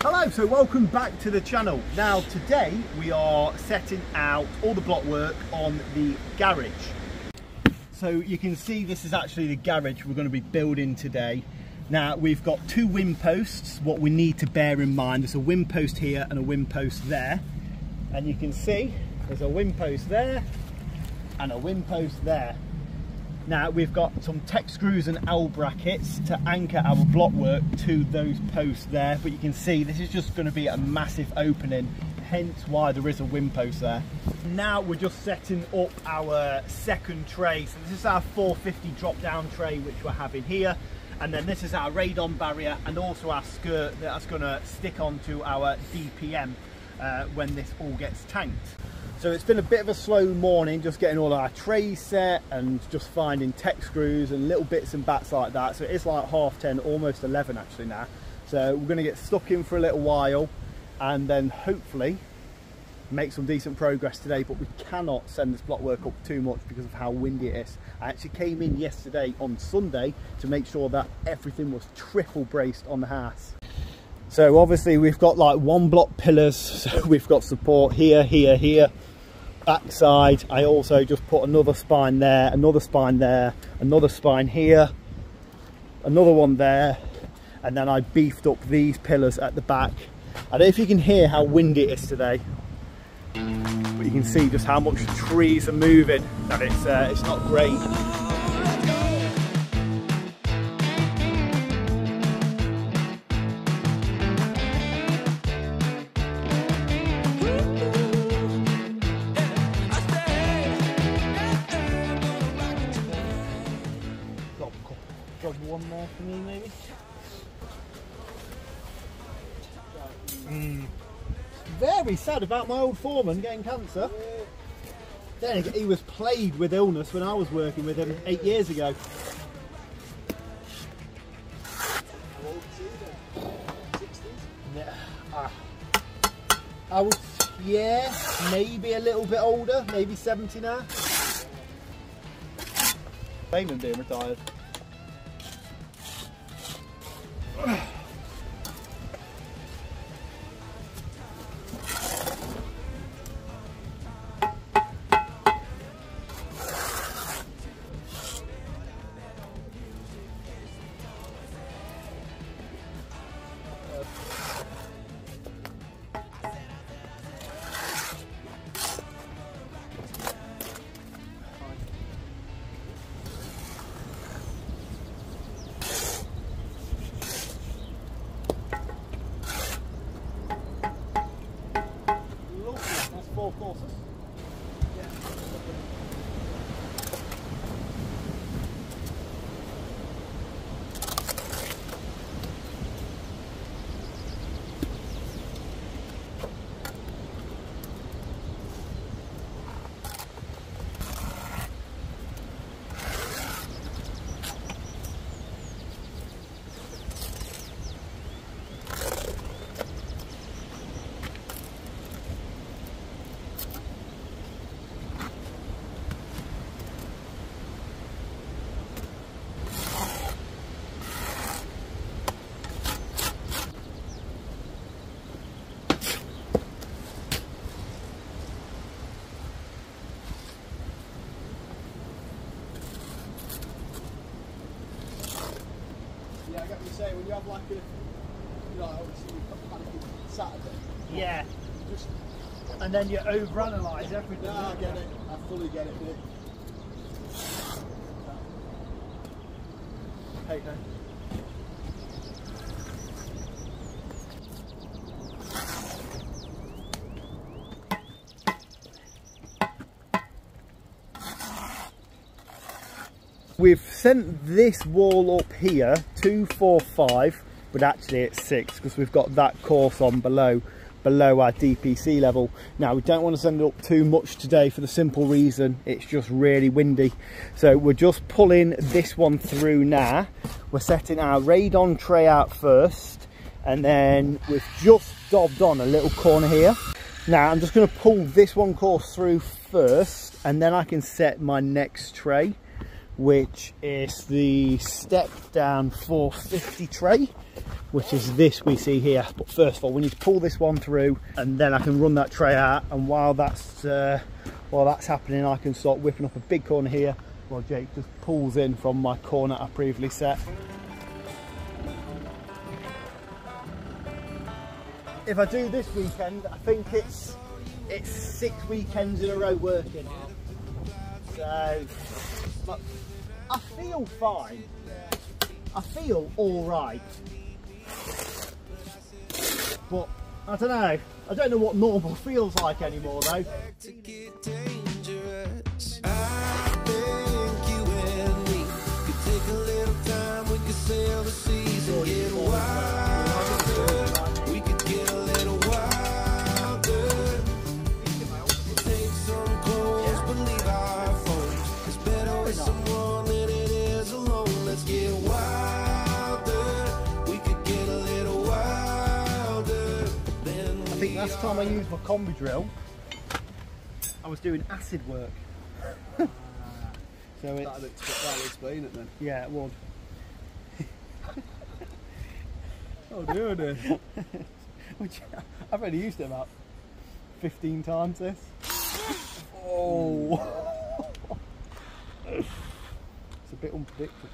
Hello, so welcome back to the channel. Now today we are setting out all the block work on the garage. So you can see this is actually the garage we're going to be building today. Now we've got two wind posts. What we need to bear in mind, there's a wind post here and a wind post there. And you can see there's a wind post there and a wind post there. Now we've got some tech screws and L brackets to anchor our block work to those posts there, but you can see this is just going to be a massive opening, hence why there is a wind post there. Now we're just setting up our second tray. So this is our 450 drop down tray which we're having here, and then this is our radon barrier and also our skirt that's going to stick onto our DPM when this all gets tanked. So it's been a bit of a slow morning, just getting all our trays set and just finding tech screws and little bits and bats like that. So it's like 10:30, almost 11 actually now. So we're going to get stuck in for a little while and then hopefully make some decent progress today, but we cannot send this block work up too much because of how windy it is. I actually came in yesterday on Sunday to make sure that everything was triple braced on the house. So obviously we've got like one block pillars, so we've got support here, here, here. Backside, I also just put another spine there, another spine there, another spine here, another one there, and then I beefed up these pillars at the back. I don't know if you can hear how windy it is today, but you can see just how much trees are moving, and it's not great. One more for me, maybe. Very sad about my old foreman getting cancer. Then he was plagued with illness when I was working with him 8 years ago. I would, yeah, maybe a little bit older, maybe 70 now. Blame him being retired. Courses. Yeah. I get what you're saying, when you have like a, you know, obviously you've got panicking Saturday. Yeah. Just, and then you overanalyze everything. No, I get it. I fully get it, mate. Hey, no. We've sent this wall up here 2, 4, 5, but actually it's 6 because we've got that course on below our DPC level. Now we don't want to send it up too much today for the simple reason it's just really windy. So we're just pulling this one through now. We're setting our radon tray out first, and then we've just dobbed on a little corner here. Now I'm just going to pull this one course through first, and then I can set my next tray. which is the step down 450 tray, which is this we see here. But first of all, we need to pull this one through, and then I can run that tray out, and while that's happening, I can start whipping up a big corner here while Jake just pulls in from my corner I previously set. If I do this weekend, I think it's 6 weekends in a row working. So, but I feel fine. I feel all right. But I don't know. I don't know what normal feels like anymore, though. Last time I used my combi drill, I was doing acid work. So that'll explain it then. Yeah, it would. Oh dear. I've only used it about 15 times this. Oh. It's a bit unpredictable.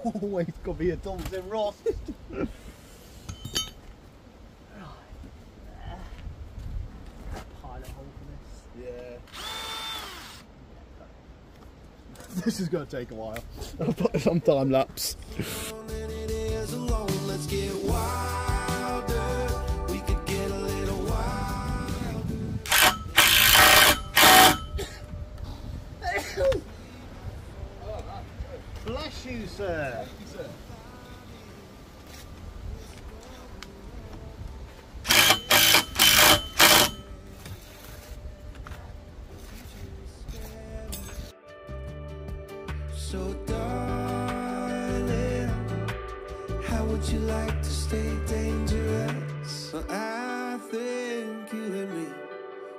Always got to be a dumps in Ross. Pilot hole for this. Yeah. This is going to take a while. I'll put some time lapse. Let's get wilder. We could get a little wilder. Bless you, sir. Thank you, sir. So darling, how would you like to stay dangerous? Well, I think you and me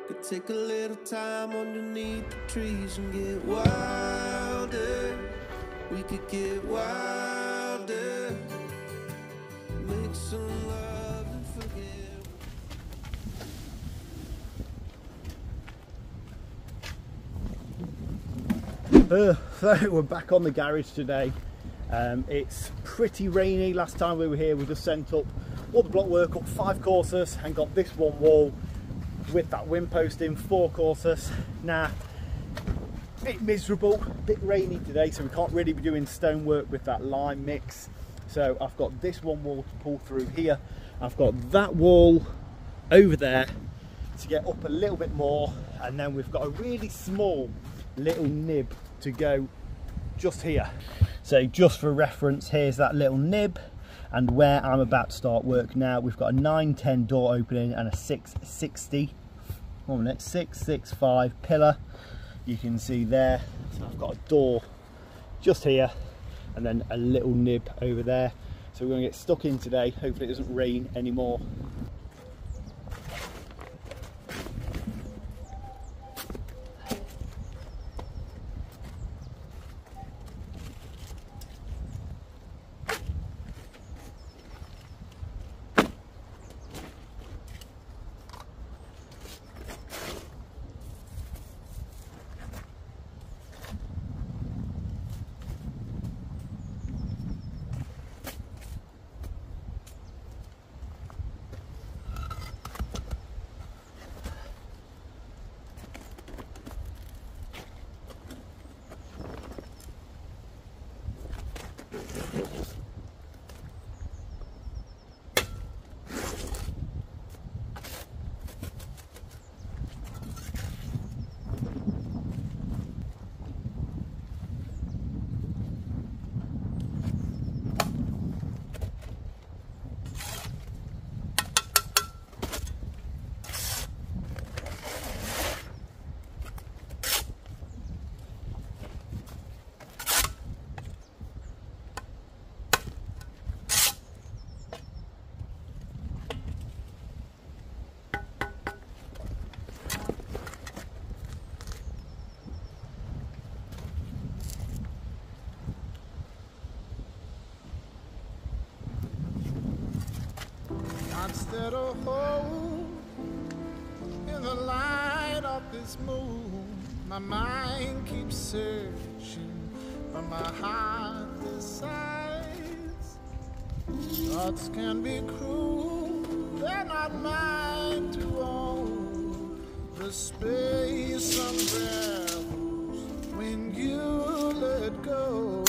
could take a little time underneath the trees and get wilder. We could get wilder, make some love and forget. So we're back on the garage today. It's pretty rainy. Last time we were here, we just sent up all the block work up 5 courses and got this one wall with that wind post in 4 courses. Now, a bit miserable, a bit rainy today, so we can't really be doing stonework with that lime mix. So I've got this one wall to pull through here. I've got that wall over there to get up a little bit more, and then we've got a really small little nib to go just here. So just for reference, here's that little nib, and where I'm about to start work now, we've got a 910 door opening and a 665 pillar. You can see there, so I've got a door just here and then a little nib over there. So we're going to get stuck in today. Hopefully it doesn't rain anymore. that will hold in the light of this moon. My mind keeps searching, but my heart decides. Thoughts can be cruel, they're not mine to own. The space unravels when you let go.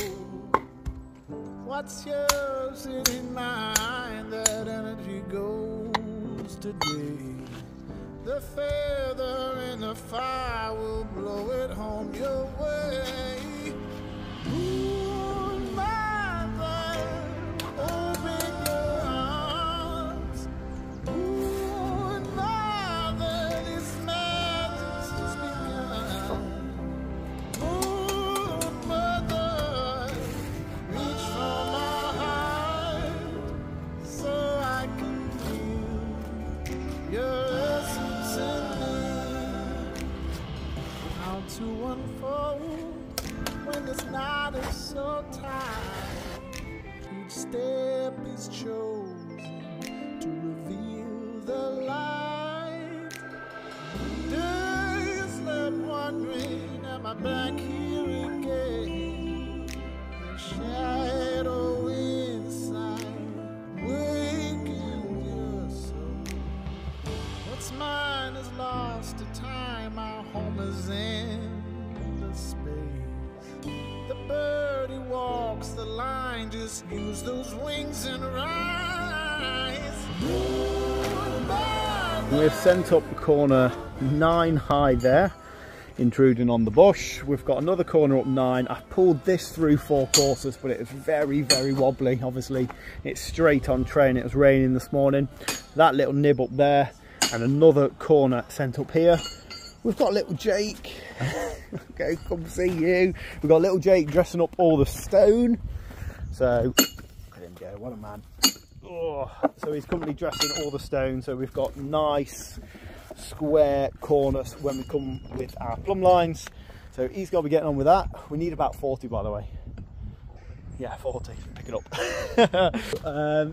What's yours in mine? That energy goes today. The feather in the fire will blow it home your way. Moon mother, open your arms. Moon mother, this madness has begun. Moon mother, reach for my heart so I can feel your essence in me. How to unfold when this night is so tight. Each step is chosen to reveal the light. Days left wondering, am I back here again? The shadow inside, waking your soul. What's mine is lost to time, our home is in the space. The birdie walks the line, just use those wings and rise. We've sent up corner 9 high there, intruding on the bush. We've got another corner up 9. I pulled this through 4 courses, but it was very, very wobbly. Obviously, it's straight on train. It was raining this morning. That little nib up there, and another corner sent up here. We've got little Jake. Okay, come see you. We've got little Jake dressing up all the stone. So, look at him go, what a man. Oh, so he's currently dressing all the stone. So we've got nice square corners when we come with our plumb lines. So he's got to be getting on with that. We need about 40, by the way. Yeah, 40, pick it up.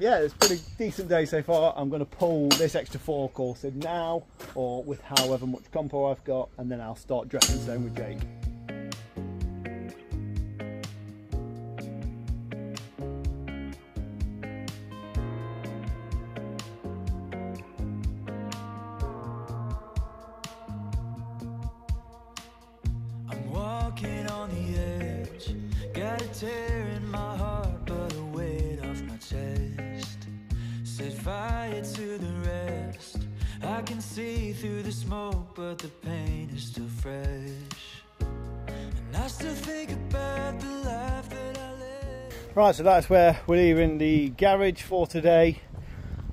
Yeah, it's been a decent day so far. I'm going to pull this extra 4 course in now, or with however much compo I've got, and then I'll start dressing stone with Jake. I'm walking on the edge, got a tear in my heart, but a weight off my chest. Set fire to the rest. I can see through the smoke, but the pain is still fresh. And I still think about the life that I lived. Right, so that's where we're leaving the garage for today.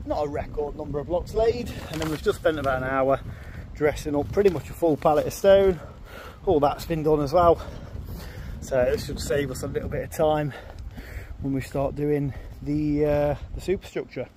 Not a record number of blocks laid, and then we've just spent about an hour dressing up pretty much a full pallet of stone. All that's been done as well. So it should save us a little bit of time when we start doing the superstructure.